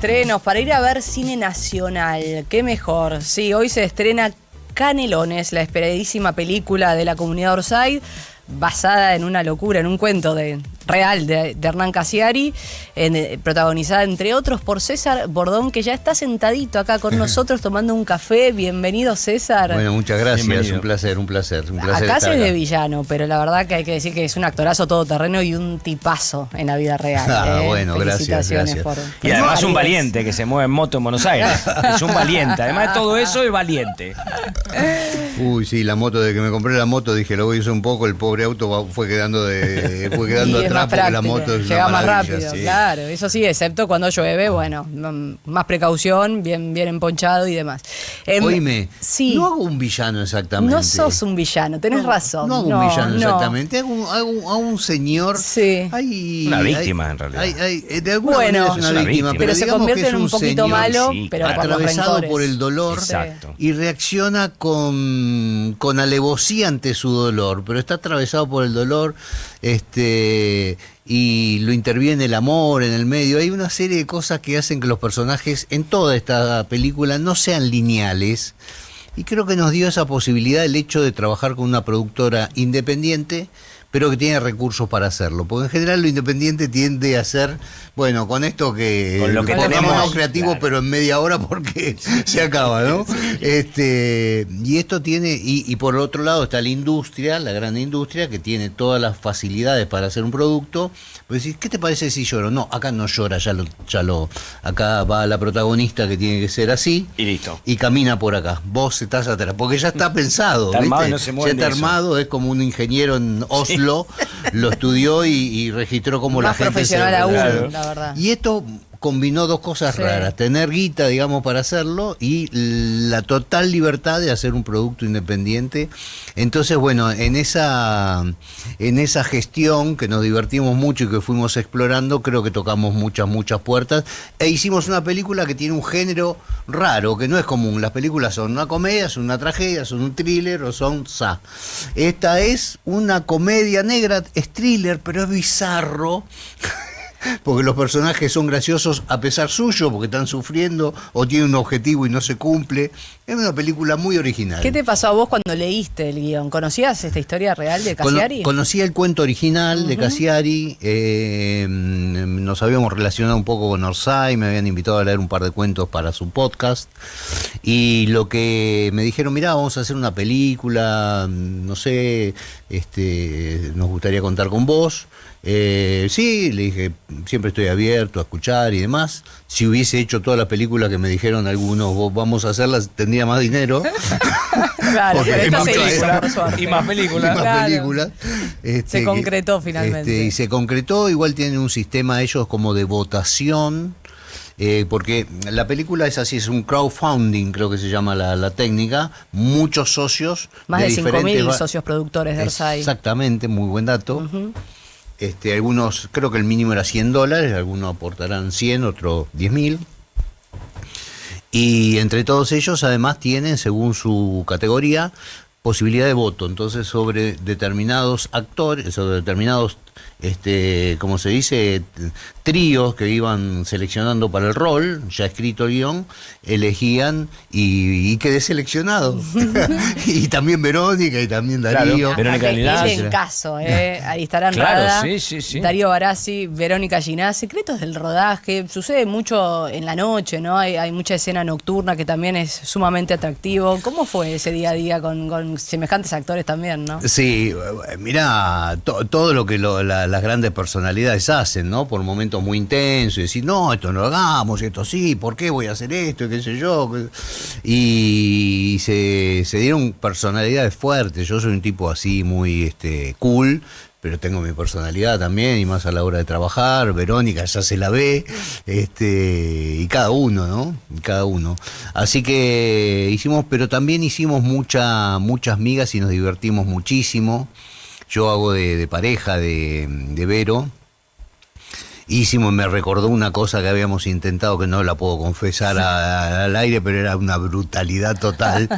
estrenos para ir a ver cine nacional. Qué mejor. Sí, hoy se estrena Canelones, la esperadísima película de la comunidad Orsay, basada en una locura, en un cuento real de Hernán Cassiari, protagonizada entre otros por César Bordón, que ya está sentadito acá con nosotros tomando un café. Bienvenido, César. Bueno, muchas gracias, Bienvenido. un placer. Acá es de villano, pero la verdad que hay que decir que es un actorazo todoterreno y un tipazo en la vida real. Bueno, felicitaciones gracias. Y además un valiente que se mueve en moto en Buenos Aires. Es un valiente. Además de todo eso, es valiente. Uy, sí, la moto, de que me compré la moto, dije, lo voy a usar un poco, el pobre auto fue quedando atrás porque la moto es llega una más maravilla, rápido, sí. claro, eso sí, excepto cuando llueve, bueno, más precaución, bien emponchado y demás. Oíme, sí, no hago un villano exactamente. no sos un villano, tenés razón. No hago un villano exactamente, hago un señor. Sí. Una víctima, en realidad. De alguna manera es una víctima, pero se digamos convierte que es en un poquito señor, malo, sí, pero por los atravesado rencores. por el dolor. Exacto. Y reacciona con alevosía ante su dolor, pero está atravesado por el dolor, y lo interviene el amor en el medio. Hay una serie de cosas que hacen que los personajes en toda esta película no sean lineales, y creo que nos dio esa posibilidad el hecho de trabajar con una productora independiente, pero que tiene recursos para hacerlo, porque en general lo independiente tiende a ser, bueno, con esto que con lo que pongámonos creativos, claro, pero en media hora porque se acaba, ¿no? Y esto tiene, y por otro lado está la industria, la gran industria, que tiene todas las facilidades para hacer un producto. Pues decís, ¿qué te parece si lloro? No, acá no llora, acá va la protagonista, que tiene que ser así, y listo. y camina por acá. Vos estás atrás, porque ya está pensado, Está armado ¿viste? y no se mueve Ya está de eso. armado, es como un ingeniero en Oslo, lo estudió y registró cómo Más la gente profesional aún, Claro. la verdad. Y esto combinó dos cosas raras: tener guita, digamos, para hacerlo, y la total libertad de hacer un producto independiente. Entonces, bueno, en esa gestión que nos divertimos mucho y que fuimos explorando, creo que tocamos muchas puertas, e hicimos una película que tiene un género raro, que no es común. Las películas son una comedia, son una tragedia, son un thriller o son Esta es una comedia negra, es thriller, pero es bizarro. Porque los personajes son graciosos a pesar suyo, porque están sufriendo o tienen un objetivo y no se cumple. Es una película muy original. ¿Qué te pasó a vos cuando leíste el guión? ¿Conocías esta historia real de Cassiari? Conocía el cuento original de Cassiari, nos habíamos relacionado un poco con Orsay, me habían invitado a leer un par de cuentos para su podcast, y lo que me dijeron, mirá, vamos a hacer una película, no sé, nos gustaría contar con vos. Sí, le dije, siempre estoy abierto a escuchar y demás. Si hubiese hecho toda la película que me dijeron algunos, vos vamos a hacerlas, tendría más dinero. Claro, Porque pero hay esto se mucho hizo, eso. por suerte. Y más películas. Claro. Películas. Se concretó finalmente. Y se concretó. Igual tienen un sistema ellos como de votación, porque la película es así, es un crowdfunding, creo que se llama la técnica. Muchos socios. Más de 5.000 va- socios productores de Orsay. Exactamente, muy buen dato. Algunos, creo que el mínimo era $100, algunos aportarán 100, otros 10.000. Y entre todos ellos, además, tienen, según su categoría, posibilidad de voto. Entonces, sobre determinados actores, sobre determinados, ¿cómo se dice?, tríos que iban seleccionando para el rol, ya escrito el guión, elegían y quedé seleccionado. Y también Verónica y también Darío. Claro, Verónica Ginás. En caso, ahí estarán Claro, Rada, sí. Darío Barassi, Verónica Ginás. Secretos del rodaje, sucede mucho en la noche, ¿no? Hay mucha escena nocturna que también es sumamente atractivo. ¿Cómo fue ese día a día con semejantes actores también, no? Sí, mirá, todo lo que las grandes personalidades hacen, ¿no? Por momentos muy intensos, y decir, no, esto no lo hagamos, esto sí, ¿por qué voy a hacer esto? ¿Qué sé yo? Y se dieron personalidades fuertes. Yo soy un tipo así muy cool, pero tengo mi personalidad también, y más a la hora de trabajar. Verónica ya se la ve, y cada uno, ¿no? Cada uno. Así que pero también hicimos muchas migas y nos divertimos muchísimo. Yo hago de pareja de Vero, Me recordó una cosa que habíamos intentado, que no la puedo confesar al aire, pero era una brutalidad total,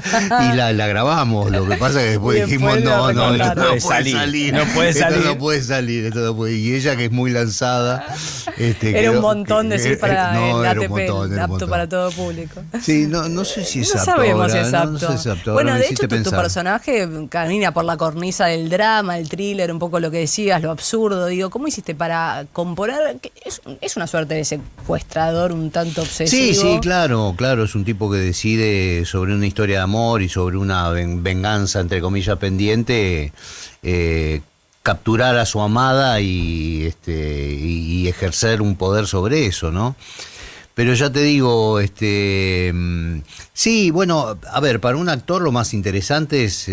y la grabamos. Lo que pasa es que después dijimos, no, esto no puede salir. No puede salir. Esto no puede salir, esto no puede. Y ella, que es muy lanzada... era un montón decir para el ATP, apto para todo público. Sí, no sé si es no apto. Sabemos si ahora, es apto. no sé si es apto. Bueno, Ahora de hecho, tu personaje camina por la cornisa del drama, el thriller, un poco lo que decías, lo absurdo. Digo, ¿cómo hiciste para componer? Es una suerte de secuestrador un tanto obsesivo. Sí, claro, es un tipo que decide sobre una historia de amor y sobre una venganza, entre comillas, pendiente, capturar a su amada y ejercer un poder sobre eso, ¿no? Pero ya te digo, sí, bueno, a ver, para un actor lo más interesante es,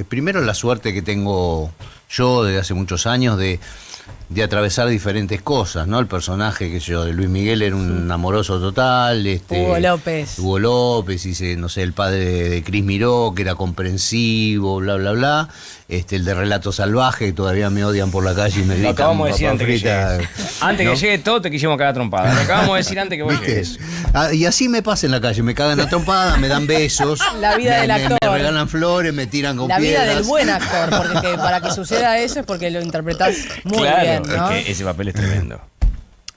primero, la suerte que tengo yo desde hace muchos años de atravesar diferentes cosas, ¿no? El personaje, que yo, de Luis Miguel, era un amoroso total. Hugo López, y no sé, el padre de Cris Miró, que era comprensivo, bla, bla, bla. El de Relato Salvaje, que todavía me odian por la calle y me gritan. Lo acabamos de decir antes frita, que llegues. Antes que llegue todo, te quisimos cagar trompada. Lo acabamos de decir antes que vos llegues. Y así me pasa en la calle, me cagan a trompada, me dan besos. La vida del actor. Me regalan flores, me tiran con piedras. La vida del buen actor, porque para que suceda eso es porque lo interpretás muy bien, ¿no? Es que ese papel es tremendo.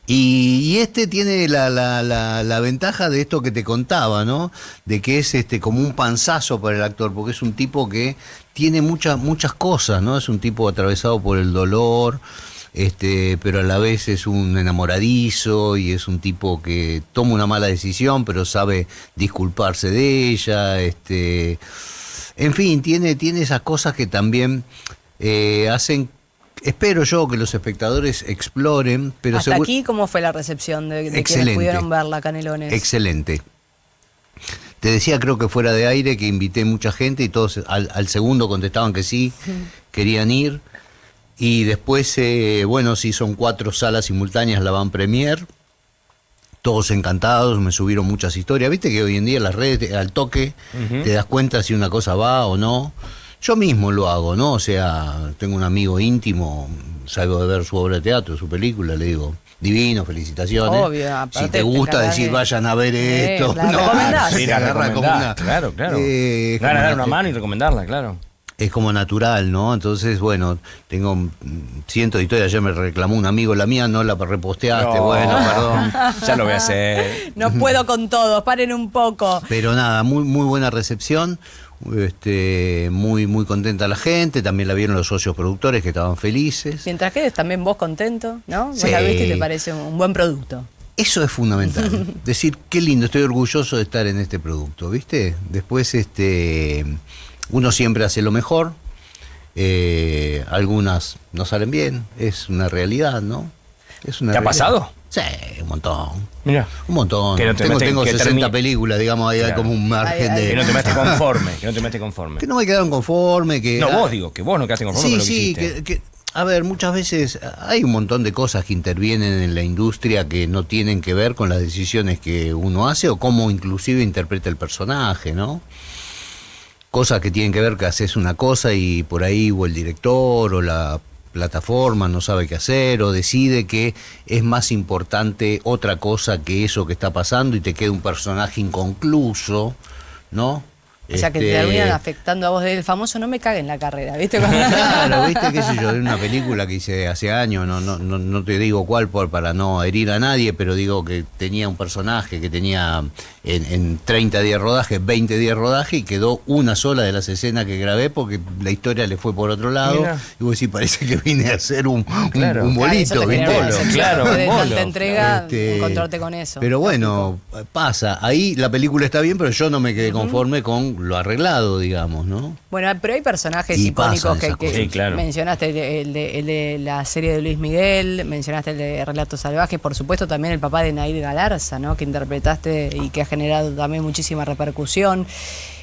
Y tiene la ventaja de esto que te contaba, ¿no? De que es como un panzazo para el actor, porque es un tipo que tiene muchas cosas, ¿no? Es un tipo atravesado por el dolor, pero a la vez es un enamoradizo, y es un tipo que toma una mala decisión, pero sabe disculparse de ella. En fin, tiene esas cosas que también hacen. Espero yo que los espectadores exploren, pero hasta aquí, ¿cómo fue la recepción de quienes pudieron verla, Canelones? Excelente. Te decía, creo que fuera de aire, que invité mucha gente y todos al segundo contestaban que sí, querían ir. Y después, bueno, sí, son 4 salas simultáneas, la van premier. Todos encantados, me subieron muchas historias. Viste que hoy en día las redes, al toque, te das cuenta si una cosa va o no. Yo mismo lo hago, ¿no? O sea, tengo un amigo íntimo, salgo de ver su obra de teatro, su película, le digo, divino, felicitaciones. Obvio, si te gusta decir, vayan a ver esto. La recomendás. Sí, la recomendás, claro. Ganar una mano y recomendarla, claro. Es como natural, ¿no? Entonces, bueno, tengo cientos de historias. Ayer me reclamó un amigo, la mía no la reposteaste, No. bueno, perdón. Ya lo voy a hacer. No puedo con todos, paren un poco. Pero nada, muy buena recepción. Muy contenta la gente, también la vieron los socios productores, que estaban felices. Mientras quedes también vos contento, ¿no? Vos Sí. la viste y te parece un buen producto. Eso es fundamental. Decir, qué lindo, estoy orgulloso de estar en este producto, ¿viste? Después, uno siempre hace lo mejor. Algunas no salen bien, es una realidad, ¿no? Es una ¿Te ha realidad. pasado? Sí, un montón. Mira. Un montón. Que no te Tengo que 60 películas, digamos, ahí hay Claro. como un margen Ay, de... Que no te metes conforme. Que no me quedaron conforme, que... No, vos digo, que vos no quedaste conforme con lo que Sí, hiciste. a ver, muchas veces hay un montón de cosas que intervienen en la industria que no tienen que ver con las decisiones que uno hace o cómo inclusive interpreta el personaje, ¿no? Cosas que tienen que ver que haces una cosa y por ahí o el director o la plataforma no sabe qué hacer o decide que es más importante otra cosa que eso que está pasando y te queda un personaje inconcluso, ¿no? O sea, que te terminan afectando a vos del famoso no me cague en la carrera, ¿viste? Claro, viste, qué sé yo, de una película que hice hace años, no te digo cuál para no herir a nadie, pero digo que tenía un personaje que tenía en 30 días de rodaje, 20 días de rodaje, y quedó una sola de las escenas que grabé porque la historia le fue por otro lado. Mirá. Y vos decís, parece que vine a hacer un Claro. bolito, ¿viste? Claro, de un bolo. tanta entrega, Este, encontrarte con eso. Pero bueno, pasa. Ahí la película está bien, pero yo no me quedé conforme con lo arreglado, digamos, ¿no? Bueno, pero hay personajes Y icónicos pasan que esas cosas. Sí, claro. mencionaste, el de la serie de Luis Miguel, mencionaste el de Relatos Salvajes, por supuesto también el papá de Nair Galarza, ¿no? Que interpretaste y que ha generado también muchísima repercusión.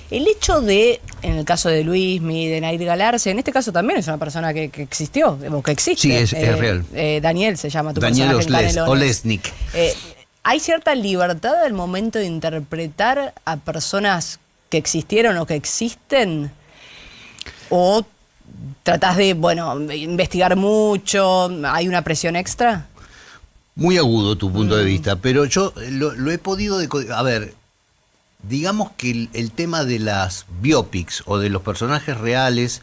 El hecho de, en el caso de Luismi, de Nair Galarza, en este caso también es una persona que existió, o que existe. Sí, es real. Daniel se llama tu Daniel personaje en Canelones. Olesnik. ¿Hay cierta libertad al momento de interpretar a personas que existieron o que existen? ¿O tratás de, investigar mucho? ¿Hay una presión extra? Muy agudo tu punto de vista, pero yo lo he podido... A ver, digamos que el tema de las biopics o de los personajes reales,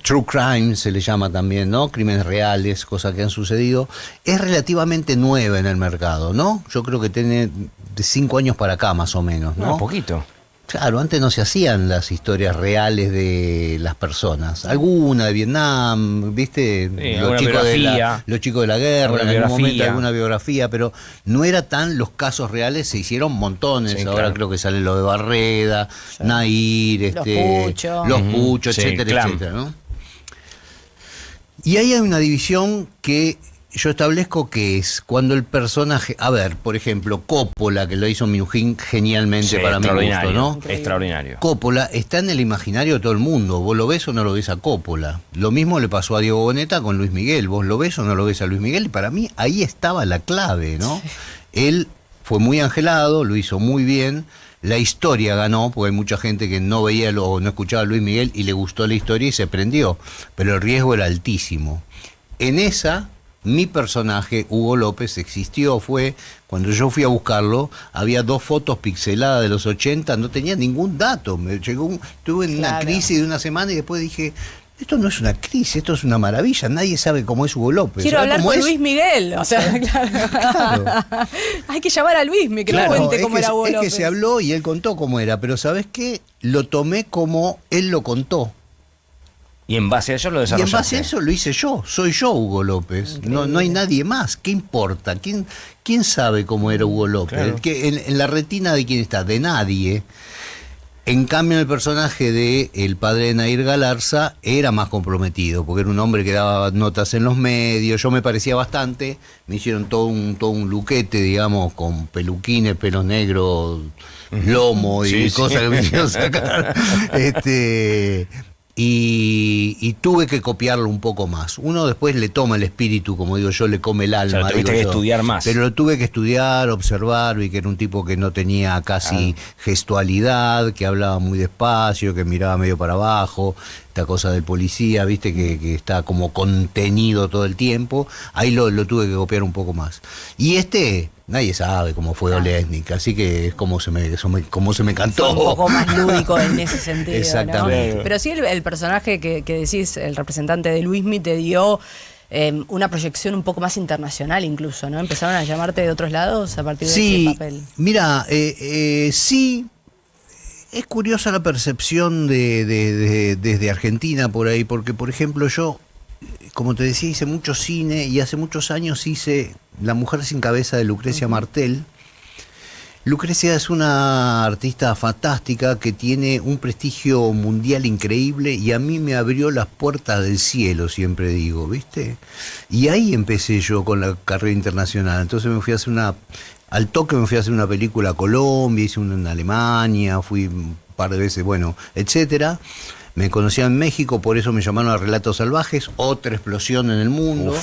true crime se le llama también, ¿no? Crímenes reales, cosas que han sucedido, es relativamente nueva en el mercado, ¿no? Yo creo que tiene de 5 años para acá más o menos, ¿no? Un poquito. Claro, antes no se hacían las historias reales de las personas. Alguna de Vietnam, ¿viste? Sí, los chicos de la guerra, alguna en algún momento biografía. alguna biografía, pero no era tan los casos reales, se hicieron montones. Sí, Ahora claro. creo que sale lo de Barreda, Nair, los Puchos, Sí, etcétera, Clam. etcétera, ¿no? Y ahí hay una división que yo establezco, que es cuando el personaje, a ver, por ejemplo, Coppola, que lo hizo Minujín genialmente Sí, para mi gusto, ¿no? Increíble. Extraordinario. Coppola está en el imaginario de todo el mundo. Vos lo ves o no lo ves a Coppola. Lo mismo le pasó a Diego Boneta con Luis Miguel. Vos lo ves o no lo ves a Luis Miguel. Y para mí ahí estaba la clave, ¿no? Él fue muy angelado, lo hizo muy bien. La historia ganó, porque hay mucha gente que no veía o no escuchaba a Luis Miguel y le gustó la historia y se prendió. Pero el riesgo era altísimo. En esa, mi personaje, Hugo López, existió, fue, cuando yo fui a buscarlo, había 2 fotos pixeladas de los 80, no tenía ningún dato. Me llegó tuve una Claro. crisis de una semana y después dije, esto no es una crisis, esto es una maravilla, nadie sabe cómo es Hugo López. Quiero ¿Sabe hablar cómo con es? Luis Miguel. O sea, claro. Hay que llamar a Luis Miguel, que Claro, nos cuente es cómo que, era Hugo es que López. se habló y él contó cómo era, pero ¿sabes qué? Lo tomé como él lo contó. Y en base a eso lo Y desarrollaste. en base a eso lo hice yo, soy yo Hugo López, no hay nadie más, ¿qué importa? ¿Quién sabe cómo era Hugo López? Claro. En la retina de quién está, de nadie. En cambio, el personaje de el padre de Nair Galarza era más comprometido, porque era un hombre que daba notas en los medios, yo me parecía bastante, me hicieron todo un luquete, digamos, con peluquines, pelos negros, lomo y Sí, sí. cosas que me hicieron sacar. Y tuve que copiarlo un poco más. Uno después le toma el espíritu, como digo yo, le come el alma. O sea, tuviste digo que yo. estudiar más. Pero lo tuve que estudiar, observar, vi que era un tipo que no tenía casi gestualidad, que hablaba muy despacio, que miraba medio para abajo, esta cosa del policía, viste, que está como contenido todo el tiempo. Ahí lo tuve que copiar un poco más. Y nadie sabe cómo fue Olesnik, así que es como se me cantó. Fue un poco más lúdico en ese sentido. Exactamente. ¿No? Pero sí el personaje que decís, el representante de Luismi, te dio una proyección un poco más internacional incluso, ¿no? Empezaron a llamarte de otros lados a partir de ese papel. Mira, sí, es curiosa la percepción desde Argentina por ahí, porque por ejemplo yo, como te decía, hice mucho cine y hace muchos años hice La mujer sin cabeza de Lucrecia Martel. Lucrecia es una artista fantástica que tiene un prestigio mundial increíble y a mí me abrió las puertas del cielo, siempre digo, ¿viste? Y ahí empecé yo con la carrera internacional. Entonces me fui a hacer al toque me fui a hacer una película a Colombia, hice una en Alemania, fui un par de veces, bueno, etcétera. Me conocía en México, por eso me llamaron a Relatos Salvajes, otra explosión en el mundo.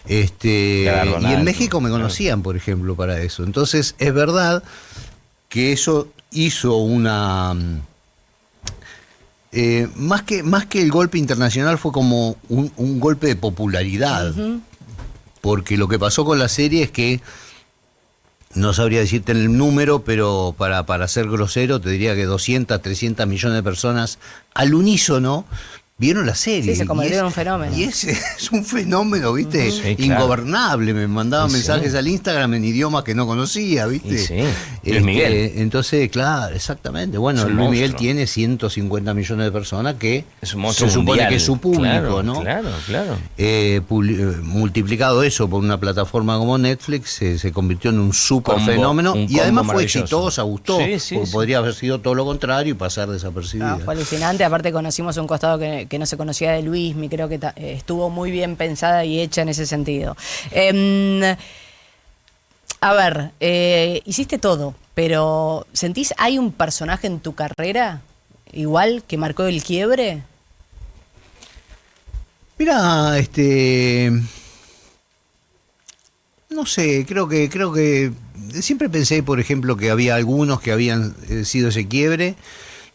Y en México me conocían, por ejemplo, para eso. Entonces, es verdad que eso hizo una... más que el golpe internacional fue como un golpe de popularidad. Porque lo que pasó con la serie es que, no sabría decirte el número, pero para ser grosero te diría que 200, 300 millones de personas al unísono vieron la serie. Sí, se convirtió Y en un fenómeno. Y es un fenómeno, ¿viste? Sí, claro. Ingobernable. Me mandaban Sí, mensajes sí. al Instagram en idiomas que no conocía, ¿viste? Y sí. Luis Miguel. Entonces, claro, exactamente. Bueno, Es un Luis Miguel monstruo. tiene 150 millones de personas que Es un monstruo se supone mundial. que es su público, Claro, ¿no? Claro. Multiplicado eso por una plataforma como Netflix, se convirtió en un súper fenómeno un y además combo fue maravilloso. exitosa, gustó. Sí, sí, porque sí. podría haber sido todo lo contrario y pasar desapercibida. No, fue alucinante, aparte conocimos un costado que no se conocía de Luismi, creo que estuvo muy bien pensada y hecha en ese sentido. A ver, hiciste todo, pero ¿sentís hay un personaje en tu carrera igual que marcó el quiebre? Mira, no sé, creo que siempre pensé, por ejemplo, que había algunos que habían sido ese quiebre,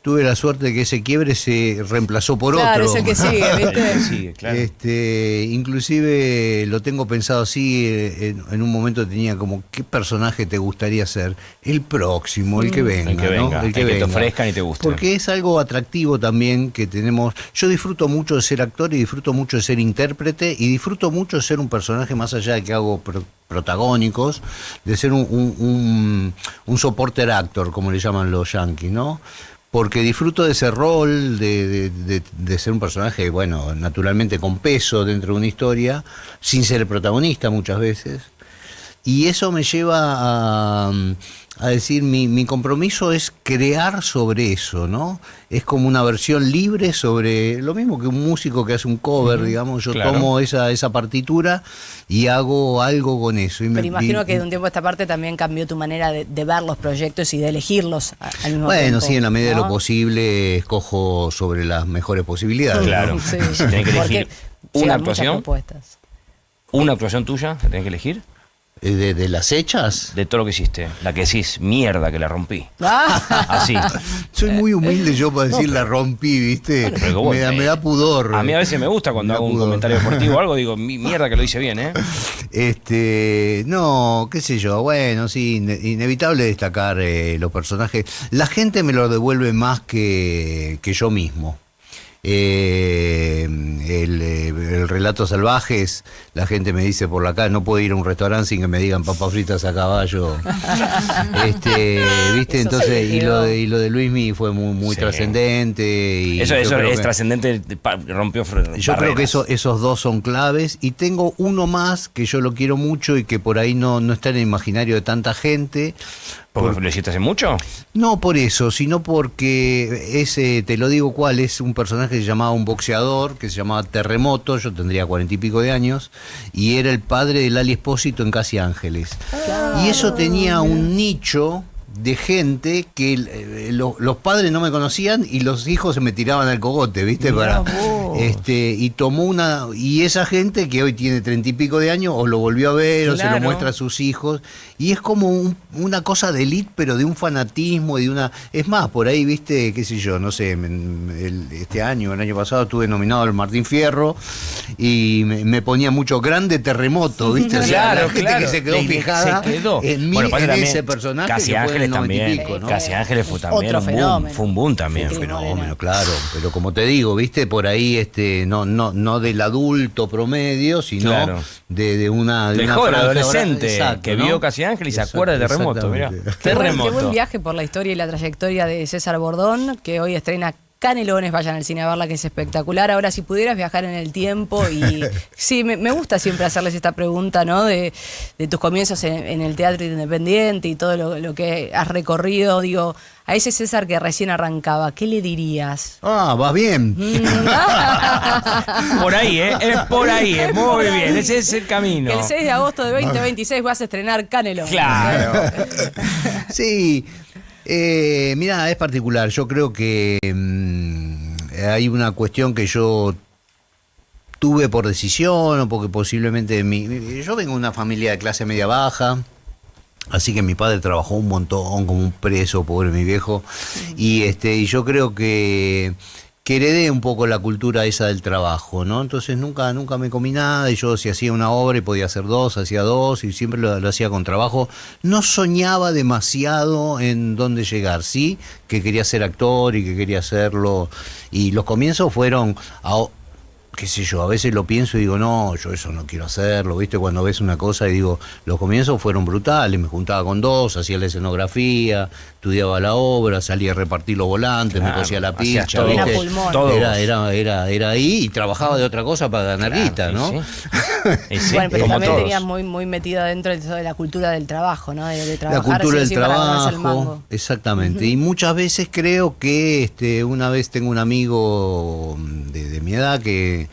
tuve la suerte de que ese quiebre se reemplazó por Claro, otro. es el que sigue, ¿viste? Sí, claro. Inclusive lo tengo pensado así, en un momento tenía como, ¿qué personaje te gustaría ser? El próximo, el que venga, El que ¿no? venga, el que te ofrezcan y te guste. Porque es algo atractivo también que tenemos. Yo disfruto mucho de ser actor y disfruto mucho de ser intérprete y disfruto mucho de ser un personaje más allá de que hago protagónicos, de ser un supporter actor, como le llaman los yankees, ¿no? Porque disfruto de ese rol, de ser un personaje, bueno, naturalmente con peso dentro de una historia, sin ser el protagonista muchas veces. Y eso me lleva a decir, mi compromiso es crear sobre eso, ¿no? Es como una versión libre sobre lo mismo que un músico que hace un cover, digamos. Yo claro. tomo esa partitura y hago algo con eso. Pero imagino que de un tiempo a esta parte también cambió tu manera de ver los proyectos y de elegirlos al mismo tiempo. Bueno, sí, en la medida de ¿no? lo posible escojo sobre las mejores posibilidades. Claro. Sí. Si tenés que Porque elegir una llegan muchas actuación, propuestas. una actuación tuya, que tenés que elegir, ¿De las hechas? de todo lo que hiciste. La que decís, mierda, que la rompí. Ah, Así. Soy muy humilde yo para decir la rompí, ¿viste? Bueno, pero vos, me da pudor. A mí a veces me gusta cuando Me da hago un pudor. comentario deportivo o algo, digo, mierda que lo hice bien, ¿eh? No, qué sé yo, bueno, sí, inevitable destacar los personajes. La gente me lo devuelve más que yo mismo. El relato salvajes, la gente me dice por la calle, no puedo ir a un restaurante sin que me digan papas fritas a caballo. ¿Viste? Eso Entonces, se quedó. y lo de Luismi fue muy Sí. trascendente. Y Eso yo creo es que- trascendente, rompió Yo creo que barreras. esos dos son claves y tengo uno más que yo lo quiero mucho y que por ahí no está en el imaginario de tanta gente. ¿Porque lo hiciste hace mucho? No por eso, sino porque ese, te lo digo cuál, es un personaje que se llamaba un boxeador, que se llamaba Terremoto, yo tendría 40 y pico de años, y era el padre de Lali Espósito en Casi Ángeles. Y eso tenía un nicho de gente que los padres no me conocían y los hijos se me tiraban al cogote, ¿viste? Mirá vos. Y tomó y esa gente que hoy tiene 30 y pico de años o lo volvió a ver o se lo Claro. muestra a sus hijos y es como una cosa de élite, pero de un fanatismo y de una... Es más, por ahí, ¿viste? Qué sé yo, no sé, el año pasado estuve nominado al Martín Fierro y me ponía mucho grande Terremoto, ¿viste? O sea, Claro, la gente claro. que se quedó fijada Se quedó. en mí, Bueno, pasa en también, ese personaje Casi que fue en Ángeles el 90 y también. pico, ¿no? Casi Ángeles fue también Otro un boom, fenómeno. fue un boom también. Sí, Fenómeno, claro, pero como te digo, viste, por ahí no del adulto promedio, sino Claro. de una Del una joven franja adolescente exacto, que ¿no? vio Casi Ángeles y se acuerda de Terremoto, mirá. Exactamente. Qué Terremoto. buen viaje por la historia y la trayectoria de César Bordón, que hoy estrena Canelones, vayan al cine a verla, que es espectacular. Ahora, si pudieras viajar en el tiempo y... Sí, me gusta siempre hacerles esta pregunta, ¿no? De tus comienzos en el teatro independiente y todo lo que has recorrido. Digo, a ese César que recién arrancaba, ¿qué le dirías? Ah, vas bien. Por ahí, es por ahí, muy bien, ese es el camino. Que el 6 de agosto de 2026 vas a estrenar Canelones. Claro. Sí, mirá, es particular. Yo creo que hay una cuestión que yo tuve por decisión o porque posiblemente yo vengo de una familia de clase media baja. Así que mi padre trabajó un montón como un preso, pobre mi viejo, y yo creo que heredé un poco la cultura esa del trabajo, ¿no? Entonces nunca me comí nada, y yo si hacía una obra y podía hacer dos, hacía dos, y siempre lo hacía con trabajo. No soñaba demasiado en dónde llegar, sí, que quería ser actor y que quería hacerlo, y los comienzos fueron... qué sé yo, a veces lo pienso y digo, no, yo eso no quiero hacerlo, ¿viste? Cuando ves una cosa y digo, los comienzos fueron brutales, me juntaba con dos, hacía la escenografía, estudiaba la obra, salía a repartir los volantes, me Claro, cosía la hacías pincha, todo. Era ¿viste? pulmón. Todo. Era ahí y trabajaba de otra cosa para ganar guita, Claro, ¿no? y sí, Bueno, pero como también todos. tenías muy metido dentro de toda la cultura del trabajo, ¿no? De La trabajar cultura del sí, para ganarse el trabajo, mango. exactamente. Y muchas veces creo que una vez tengo un amigo de mi edad que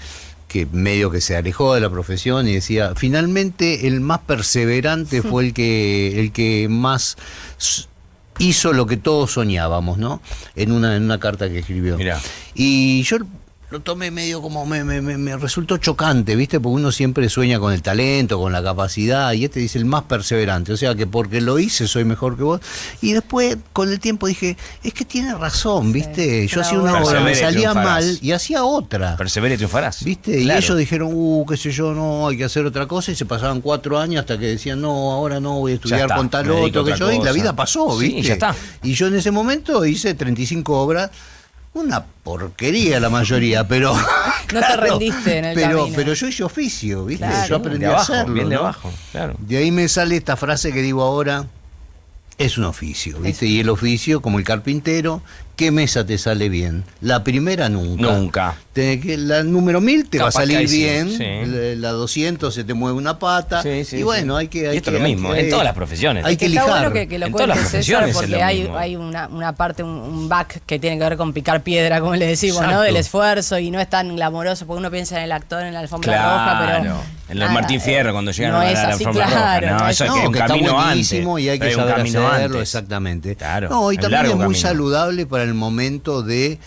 medio que se alejó de la profesión y decía, finalmente el más perseverante fue el que más hizo lo que todos soñábamos, ¿no? En una carta que escribió. Mirá. Y yo lo tomé medio como me resultó chocante, ¿viste? Porque uno siempre sueña con el talento, con la capacidad, y este dice el más perseverante, o sea que porque lo hice soy mejor que vos. Y después, con el tiempo dije, es que tiene razón, ¿viste? Yo hacía una obra, me salía mal y hacía otra. Persevera y triunfarás. ¿Viste? Claro. Y ellos dijeron, qué sé yo, no, hay que hacer otra cosa, y se pasaban 4 años hasta que decían, no, ahora no, voy a estudiar está, con tal me dedico otro, que a otra yo, y la cosa. vida pasó, Sí, ¿viste? ya está. Y yo en ese momento hice 35 obras. Una porquería la mayoría, pero... No te rendiste en el camino. Pero yo hice oficio, ¿viste? Claro. Yo aprendí de a abajo, hacerlo, bien de ¿no? abajo, claro. De ahí me sale esta frase que digo ahora, es un oficio, ¿viste? Y el oficio, como el carpintero, ¿qué mesa te sale bien? La primera nunca. Nunca. La número 1000 te va a Capaz salir que ahí sí, bien, sí. la 200 se te mueve una pata, Sí, sí, y bueno, sí. hay que... Y esto es lo mismo, en todas las profesiones. Hay que Está lijar. bueno que lo En todas las cuentes, César, profesiones es porque lo hay mismo. una parte, un back que tiene que ver con picar piedra, como le decimos, ¿no? Exacto. Del esfuerzo, y no es tan glamoroso, porque uno piensa en el actor en la alfombra roja, pero... Claro. En el nada, Martín Fierro, cuando llegan no a es la así, alfombra claro, roja. No, eso es que hay un que está camino buenísimo antes. y hay que Pero un saber camino hacerlo, antes. exactamente. Claro, No, y el también es largo muy camino. saludable para el momento de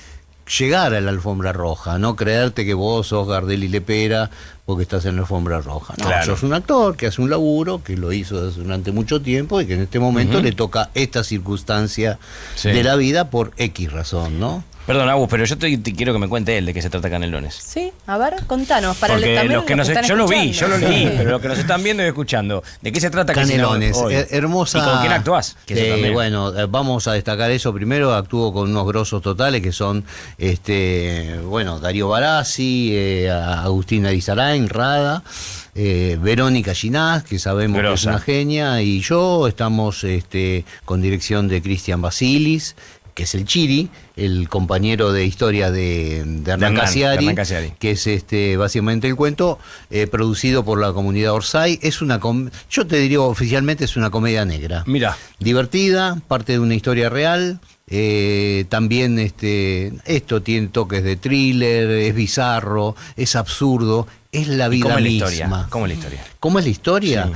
llegar a la alfombra roja, no creerte que vos sos Gardel y Lepera porque estás en la alfombra roja. No, Claro. sos un actor que hace un laburo, que lo hizo durante mucho tiempo y que en este momento le toca esta circunstancia Sí. de la vida por X razón, ¿no? Perdón, Agus, pero yo te quiero que me cuente él de qué se trata Canelones. Sí, a ver, contanos. Para Porque también los que nos, están yo lo vi, yo lo leí, escuchando. pero los que nos están viendo y escuchando, ¿de qué se trata Canelones, hoy? hermosa. ¿Y con quién actuás? Que eso también. Bueno, vamos a destacar eso primero. Actúo con unos grosos totales que son, Darío Barassi, Agustina Arizarain, Rada, Verónica Ginás, que sabemos que es Grosa. una genia, y yo estamos con dirección de Cristian Basilis, que es el Chiri, el compañero de historia de Hernán Casiari, que es básicamente el cuento, producido por la comunidad Orsay. Es yo te diría oficialmente es una comedia negra. Mira. Divertida, parte de una historia real. También esto tiene toques de thriller, es bizarro, es absurdo, es la vida ¿Cómo es la misma. historia? ¿Cómo es la historia? ¿Cómo es la historia? Sí.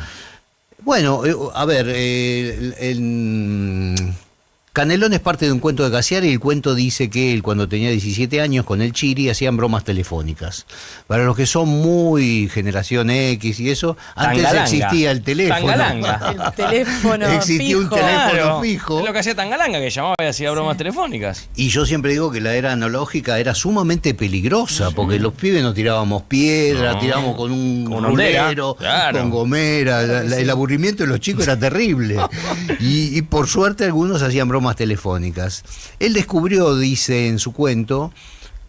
Bueno, a ver, Canelón es parte de un cuento de Casiari, y el cuento dice que él, cuando tenía 17 años, con el Chiri, hacían bromas telefónicas. Para los que son muy generación X y eso, antes Tangalanga. existía el teléfono. Tangalanga. El teléfono Existía un fijo. teléfono Claro, fijo. es lo que hacía Tangalanga, que llamaba y hacía bromas telefónicas. Y yo siempre digo que la era analógica era sumamente peligrosa, porque los pibes nos tirábamos piedra, No. tirábamos con un Con una hondera, rulero, claro. con gomera, el aburrimiento de los chicos era terrible. Y por suerte algunos hacían bromas telefónicas. Él descubrió, dice en su cuento,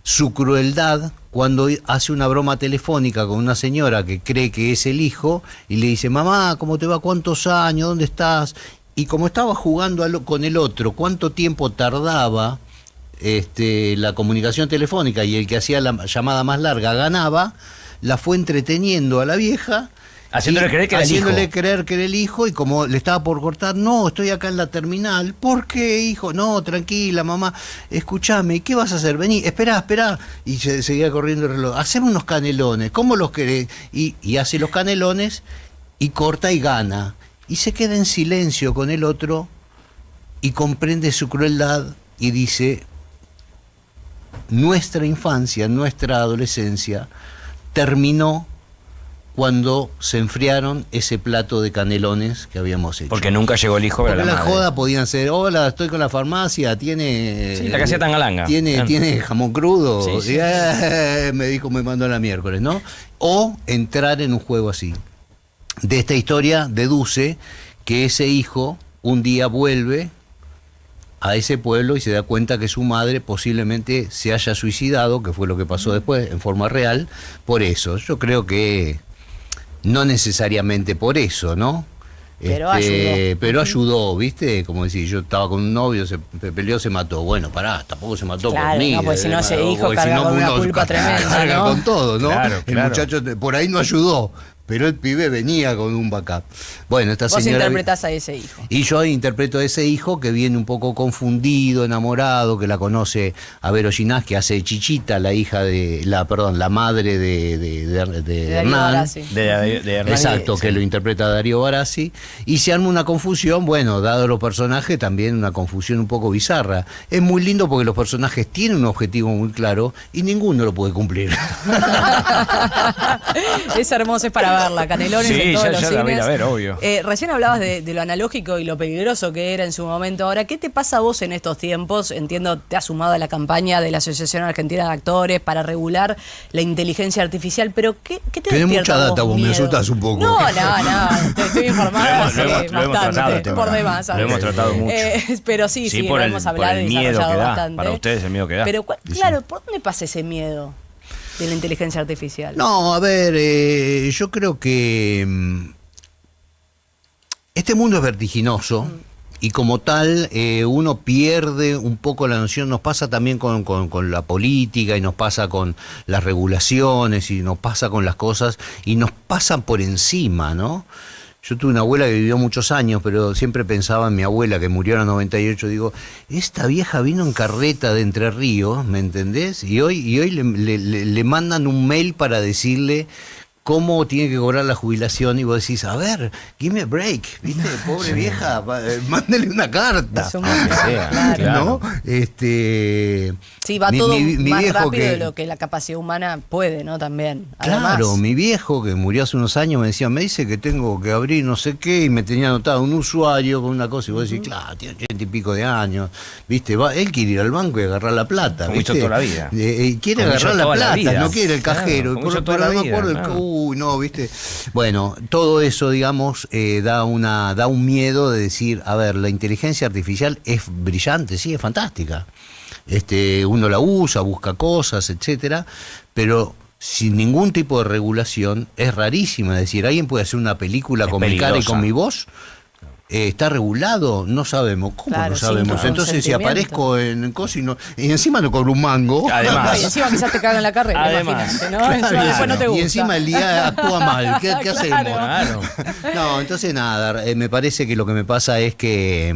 su crueldad cuando hace una broma telefónica con una señora que cree que es el hijo y le dice, mamá, ¿cómo te va? ¿Cuántos años? ¿Dónde estás? Y como estaba jugando con el otro, ¿cuánto tiempo tardaba la comunicación telefónica? Y el que hacía la llamada más larga ganaba, la fue entreteniendo a la vieja. Haciéndole creer que era el haciéndole hijo. creer que era el hijo, y como le estaba por cortar, no, estoy acá en la terminal. ¿Por qué, hijo? No, tranquila, mamá, escúchame, ¿qué vas a hacer? Vení, esperá. Y se seguía corriendo el reloj. Haceme unos canelones, ¿cómo los querés? Y hace los canelones y corta y gana. Y se queda en silencio con el otro y comprende su crueldad y dice, nuestra infancia, nuestra adolescencia terminó cuando se enfriaron ese plato de canelones que habíamos hecho. Porque nunca llegó el hijo de Porque la la madre. joda podían ser, hola, estoy con la farmacia, tiene... Sí, la que hacía Tangalanga. Tiene jamón crudo, Sí, sí, y, me dijo, me mandó la miércoles, ¿no? O entrar en un juego así. De esta historia deduce que ese hijo un día vuelve a ese pueblo y se da cuenta que su madre posiblemente se haya suicidado, que fue lo que pasó después en forma real, por eso. Yo creo que no necesariamente por eso, ¿no? Pero ayudó. Pero ayudó, ¿viste? Como decir, yo estaba con un novio, se peleó, se mató. Bueno, pará, tampoco se mató Claro, por mí. no, pues si no, ese hijo porque carga si no, con una uno culpa tremenda, carga ¿no? con todo, ¿no? Claro, El claro. muchacho por ahí no ayudó, pero el pibe venía con un backup. Bueno, esta Vos señora... interpretás a ese hijo. Y yo interpreto a ese hijo que viene un poco confundido, enamorado, que la conoce a Vero Ginás, que hace Chichita, la hija de, la madre de Darío Hernán. Barassi. De Hernán. Exacto, Sí. que lo interpreta Darío Barassi. Y se arma una confusión, bueno, dado los personajes, también una confusión un poco bizarra. Es muy lindo porque los personajes tienen un objetivo muy claro y ninguno lo puede cumplir. Es hermoso, es para verla, Canelones Sí, en todos ya los la voy a ir cines. a ver, obvio. Recién hablabas de lo analógico y lo peligroso que era en su momento. Ahora, ¿qué te pasa a vos en estos tiempos? Entiendo, te has sumado a la campaña de la Asociación Argentina de Actores para regular la inteligencia artificial, pero ¿qué te Tenés despierta mucha a data, vos me miedo? asustás un poco. No, te estoy informada Lo hemos tratado el bastante, tema. por demás. Lo hemos tratado mucho. Pero sí, por lo el, hemos por hablado el y miedo que desarrollado da. bastante. Para ustedes el miedo que da. Pero, claro, ¿por dónde pasa ese miedo de la inteligencia artificial? No, a ver, yo creo que este mundo es vertiginoso y como tal uno pierde un poco la noción. Nos pasa también con la política y nos pasa con las regulaciones y nos pasa con las cosas y nos pasan por encima, ¿no? Yo tuve una abuela que vivió muchos años, pero siempre pensaba en mi abuela que murió a los 98. Digo, esta vieja vino en carreta de Entre Ríos, ¿me entendés? Y hoy le mandan un mail para decirle cómo tiene que cobrar la jubilación y vos decís, a ver, give me a break, ¿viste? Pobre vieja, mándele una carta. Es un montón, claro. ¿No? Sí, va todo mi más viejo rápido que- de lo que la capacidad humana puede, ¿no? También. Claro, Además, mi viejo que murió hace unos años me decía, me dice que tengo que abrir no sé qué y me tenía anotado un usuario con una cosa y vos decís, claro, tiene 80 y pico de años, ¿viste? Él quiere ir al banco y agarrar la plata, Como hizo ¿viste? toda la vida. Quiere Como agarrar hizo la toda la plata, vida. no quiere el Claro, cajero. como hizo toda la no me vida, acuerdo claro. no, ¿viste? Bueno, todo eso, digamos, da un miedo de decir, a ver, la inteligencia artificial es brillante, sí, es fantástica. Uno la usa, busca cosas, etcétera, pero sin ningún tipo de regulación es rarísima. Es decir, ¿alguien puede hacer una película Es con mi cara y peligrosa. con mi voz? ¿Está regulado? No sabemos. ¿Cómo Claro, no sin sabemos? tu Entonces, si consentimiento. aparezco en cosas y encima no cobro un mango. Además. y encima quizás te cagan la carrera, Además. imagínate, ¿no? Encima después no te gusta. Y encima el día actúa mal. ¿Qué hacemos? Claro. No, entonces nada, me parece que lo que me pasa es que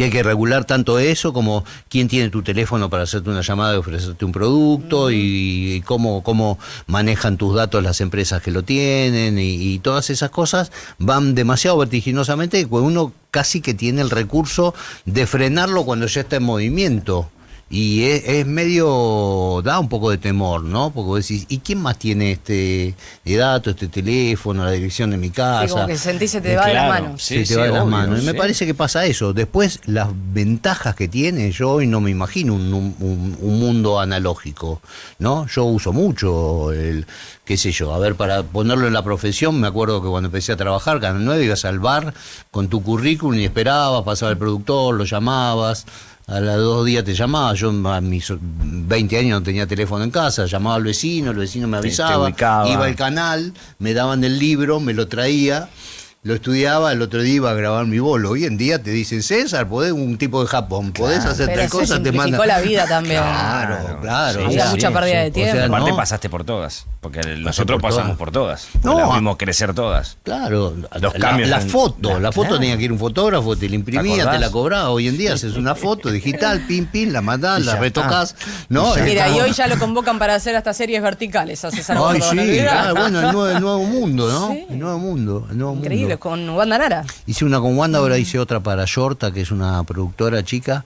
hay que regular tanto eso como quién tiene tu teléfono para hacerte una llamada y ofrecerte un producto y cómo manejan tus datos las empresas que lo tienen y todas esas cosas van demasiado vertiginosamente y uno casi que tiene el recurso de frenarlo cuando ya está en movimiento. Y es medio, da un poco de temor, ¿no? Porque vos decís, ¿y quién más tiene de dato, este teléfono, la dirección de mi casa? Sí, como que sentís se te va de las Claro, manos. sí. Se te va de las obvio, manos. Y me sí. parece que pasa eso. Después, las ventajas que tiene, yo hoy no me imagino un mundo analógico, ¿no? Yo uso mucho qué sé yo, a ver, para ponerlo en la profesión, me acuerdo que cuando empecé a trabajar, Canal 9, ibas al bar con tu currículum y esperabas, pasaba el productor, lo llamabas. A los 2 días te llamaba, yo a mis 20 años no tenía teléfono en casa, llamaba al vecino, el vecino me Te avisaba, ubicaba. iba al canal, me daban el libro, me lo traía, lo estudiaba, el otro día iba a grabar mi bolo. Hoy en día te dicen, César, podés un tipo de Japón, podés hacer Pero tal se cosa, te simplificó manda. la vida también. Claro. Sí, Había sí, mucha pérdida de tiempo. O sea, Aparte ¿no? pasaste por todas, porque nosotros por pasamos todas. por todas. No, Las vimos crecer todas. Claro, Los cambios la en- foto claro. tenía que ir un fotógrafo, te la imprimía, acordás? te la cobraba. Hoy en día haces una foto digital, pim, la mandás, Y la ya retocás, ¿no? Mira, Es y como- hoy ya lo convocan para hacer hasta series verticales a César Ay, Córdoba, ¿no sí, olvidás? claro, bueno, el nuevo mundo, ¿no? Sí. El nuevo mundo. Increíble, con Wanda Nara. Hice una con Wanda, ahora hice otra para Yorta, que es una productora chica.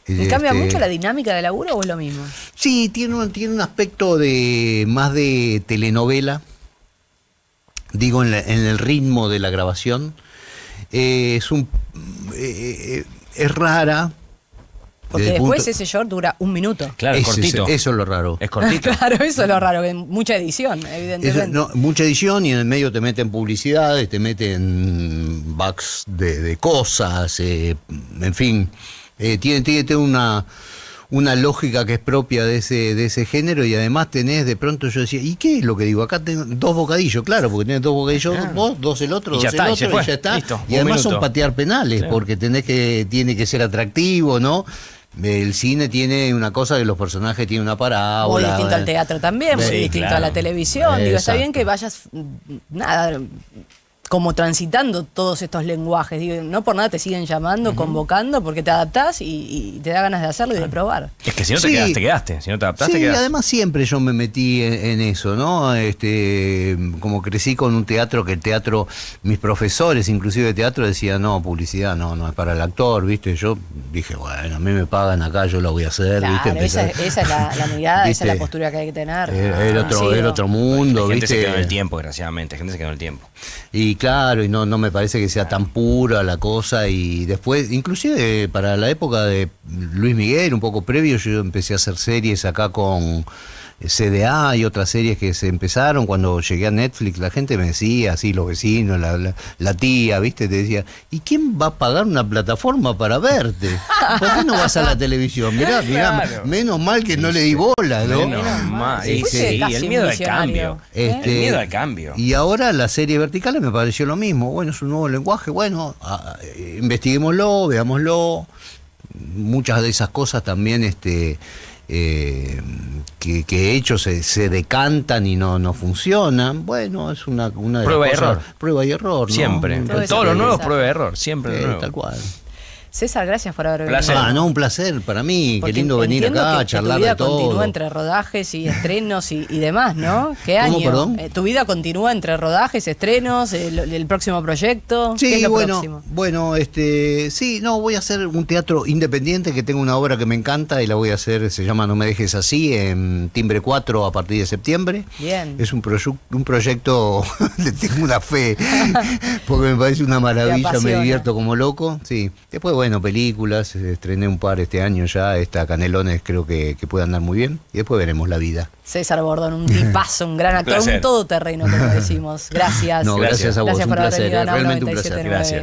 ¿Y cambia mucho la dinámica del laburo o es lo mismo? Sí, tiene un aspecto más de telenovela, digo, en el ritmo de la grabación. Es rara. Porque desde el después punto- ese short dura 1 minuto. Claro, es cortito. Eso es lo raro. Es cortito. Claro, eso es lo raro, que mucha edición, evidentemente. Mucha edición y en el medio te meten publicidades, te meten bugs de cosas, en fin. Tiene una lógica que es propia de ese género y además tenés, de pronto yo decía, ¿y qué es lo que digo? Acá tengo 2 bocadillos, claro, porque tenés 2 bocadillos, vos, 2 el otro, Y 2 ya el está, y otro, se fue. y ya está. Listo, Y un además son minuto. patear penales, Sí. porque tiene que ser atractivo, ¿no? El cine tiene una cosa que los personajes tienen una Muy parábola. distinto al teatro también, muy Sí, distinto claro. a la televisión. Digo, está Exacto. bien que vayas, nada, como transitando todos estos lenguajes. Digo, no por nada te siguen llamando, convocando, porque te adaptás y te da ganas de hacerlo y de probar. Es que si no te Sí. quedaste, te quedaste. Si no te adaptaste, Sí, quedaste. además siempre yo me metí en eso, ¿no? Como crecí con un teatro, que el teatro, mis profesores inclusive de teatro decían, no, publicidad no es para el actor, ¿viste? Yo dije, bueno, a mí me pagan acá, yo lo voy a hacer, ¿viste? Claro, esa es la mirada, esa es la ¿viste? postura que hay que tener. Era Coincido. otro mundo, La gente se ¿viste? quedó en el tiempo, desgraciadamente. La gente se quedó en el tiempo. Y claro, y no me parece que sea tan pura la cosa. Y después, inclusive para la época de Luis Miguel, un poco previo, yo empecé a hacer series acá con CDA y otras series que se empezaron. Cuando llegué a Netflix, la gente me decía, así, los vecinos, la tía, ¿viste? Te decía, ¿y quién va a pagar una plataforma para verte? ¿Por qué no vas a la televisión? Mirá, Claro. menos mal que no le di bola, ¿no? Menos mal. Sí, Fuiste sí. casi El un miedo al visionario, cambio. ¿eh? El miedo al cambio. Y ahora las series verticales me pareció lo mismo. Bueno, es un nuevo lenguaje. Bueno, investiguémoslo, veámoslo. Muchas de esas cosas también que he hecho se decantan y no funcionan. Bueno, es una de las Prueba y cosas- error. Prueba y error, ¿no? Siempre. Todo eso Todos los que nuevos, pensar. prueba de error. Siempre lo nuevo. Tal cual. César, gracias por haber Placer. venido. No, un placer para mí. Porque Qué lindo venir entiendo acá a que charlar tu vida de todo. continúa entre rodajes y estrenos y demás, ¿no? ¿Qué ¿Cómo, año? perdón? Tu vida continúa entre rodajes, estrenos, el próximo proyecto. ¿Qué es Sí, lo bueno, próximo? sí, no, voy a hacer un teatro independiente, que tengo una obra que me encanta y la voy a hacer, se llama No me dejes así, en Timbre 4 a partir de septiembre. Bien. Es un proyecto, le tengo una fe, porque me parece una maravilla, me apasiona. divierto como loco. Sí. Después, bueno, películas, estrené un par este año ya, esta Canelones creo que puede andar muy bien, y después veremos la vida. César Bordón, un tipazo, un gran actor, Placer. un todoterreno, como decimos. Gracias. No, gracias a vos, Gracias un por haber placer, venido a Now realmente un 97.9. placer. Gracias.